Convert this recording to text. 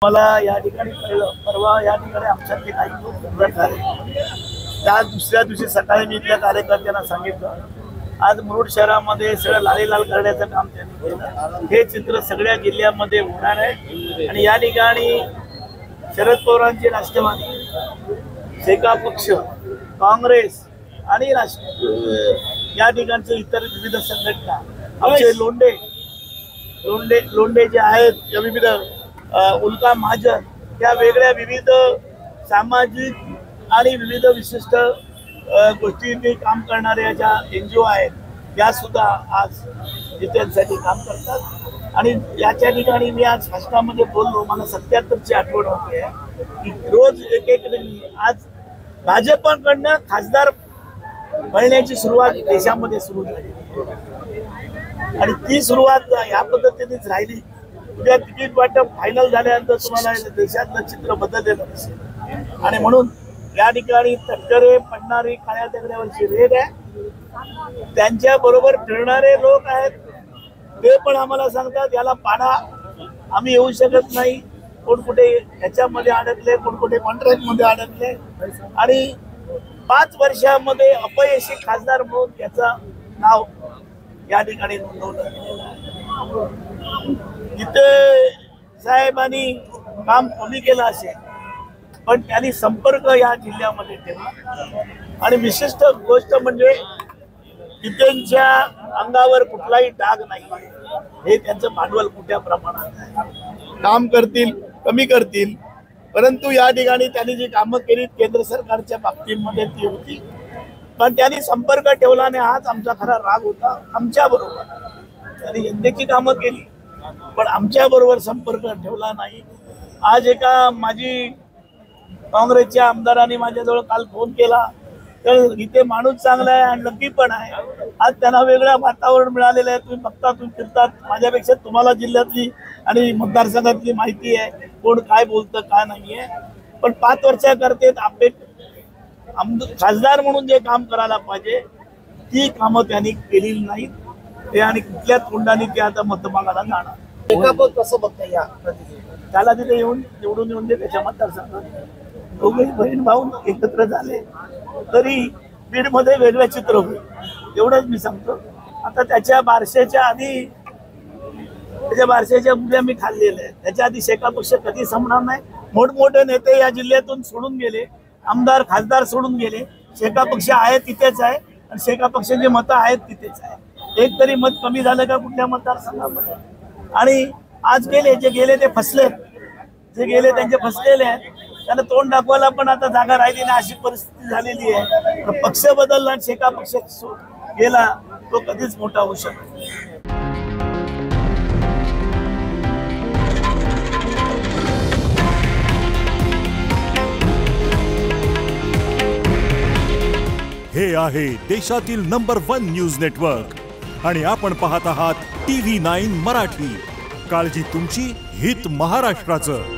मला या ठिकाणी कळलं, परवा या ठिकाणी आमच्यातले काही लोक झाले. त्या दुसऱ्या दिवशी सकाळी मी इथल्या कार्यकर्त्यांना सांगितलं, आज मुरुड शहरामध्ये सगळं लालीलाल करण्याचं काम त्यांनी केलं. हे चित्र सगळ्या जिल्ह्यामध्ये होणार आहे आणि या ठिकाणी शरद पवारांचे राष्ट्रवादी, शेका पक्ष, काँग्रेस आणि या ठिकाणचे इतर विविध संघटना, आमचे लोंढे जे आहेत या विविध उल्का महाजन, या वेगळ्या विविध सामाजिक आणि विविध विशिष्ट गोष्टींनी काम करणाऱ्या ज्या NGO आहेत त्या सुद्धा आज जिल्ह्यांसाठी काम करतात. आणि याच्या ठिकाणी मी आज भाषणामध्ये बोललो, मला 77ची आठवण होते की रोज एक आज भाजपकडनं खासदार मिळण्याची सुरुवात देशामध्ये सुरू झाली आणि ती सुरुवात या पद्धतीनेच राहिली. उद्या तिकीट वाटप फायनल झाल्यानंतर तुम्हाला देशातलं चित्र बदललेलं दिसेल आणि म्हणून या ठिकाणी तटकरे पडणारी काळ्या दगडावरची रेड आहे. त्यांच्या बरोबर फिरणारे लोक आहेत, ते पण आम्हाला सांगतात याला पाडा, आम्ही येऊ शकत नाही. कोण कुठे ह्याच्यामध्ये अडकले, कोण कुठे कॉन्ट्रॅक्टमध्ये अडकले आणि 5 वर्षामध्ये अपयशी खासदार म्हणून त्याचं नाव या ठिकाणी नोंदवलं गेलेलं आहे. इथे साहेबांनी काम कमी केलं असेल, पण त्यांनी संपर्क या जिल्ह्यामध्ये ठेवला आणि विशिष्ट गोष्ट म्हणजे तिथेच्या अंगावर कुठलाही डाग नाही. हे त्यांचं भांडवल मोठ्या प्रमाणात आहे. काम करतील, कमी करतील, परंतु या ठिकाणी त्यांनी जी कामं केली केंद्र सरकारच्या बाबतीमध्ये ती होती, पण त्यांनी संपर्क ठेवला नाही. हाच आमचा खरा राग होता. आमच्या बरोबर त्यांनी यंदाची कामं केली, पण आमच्या बरोबर संपर्क ठेवला नाही. आज एका माजी काँग्रेसच्या आमदारांनी माझ्याजवळ काल फोन केला, तर इथे माणूस चांगला आहे आणि नक्की पण आहे. आज त्यांना वेगळं वातावरण मिळालेलं आहे. तुम्ही बघता, तुम्ही फिरतात, माझ्यापेक्षा तुम्हाला जिल्ह्यातली आणि मतदारसंघातली माहिती आहे, कोण काय बोलतं काय नाही आहे. पण 5 वर्षाकरते खासदार म्हणून जे काम करायला पाहिजे ती कामं त्यांनी केलेली नाहीत. ते आणि कुठल्या तोंडाने ते आता मतदानाला जाणार. कसं बघता या त्याला तिथे येऊन निवडून येऊन दे त्याच्या मतदारसंघात. दोघे बहीण भाऊ एकत्र झाले तरी बीडमध्ये वेगळं चित्र होईल, एवढंच मी सांगतो. आता त्याच्या बारशाच्या आधी, त्याच्या बारशाच्या मुल्या मी खाल्लेल्या आहेत. त्याच्या आधी शेका पक्ष कधी संपणार नाही. मोठमोठे नेते या जिल्ह्यातून सोडून गेले, आमदार खासदार सोडून गेले. शेका पक्ष आहे तिथेच आहे आणि शेका पक्षाची मतं आहेत तिथेच आहे. एक तरी मत कमी झालं का कुठल्या मतदारसंघामध्ये? आणि आज जे गेले ते फसले, जे गेले त्यांचे फसलेले आहेत. त्यांना तोंड दाखवायला पण आता जागा राहिली नाही, अशी परिस्थिती झालेली आहे. पक्ष बदलला आणि शेका पक्ष गेला, तो कधीच मोठा होऊ शकतो. हे आहे देशातील नंबर 1 न्यूज नेटवर्क आणि आपण पाहत आहात TV9 मराठी. काळजी तुमची, हित महाराष्ट्राचं.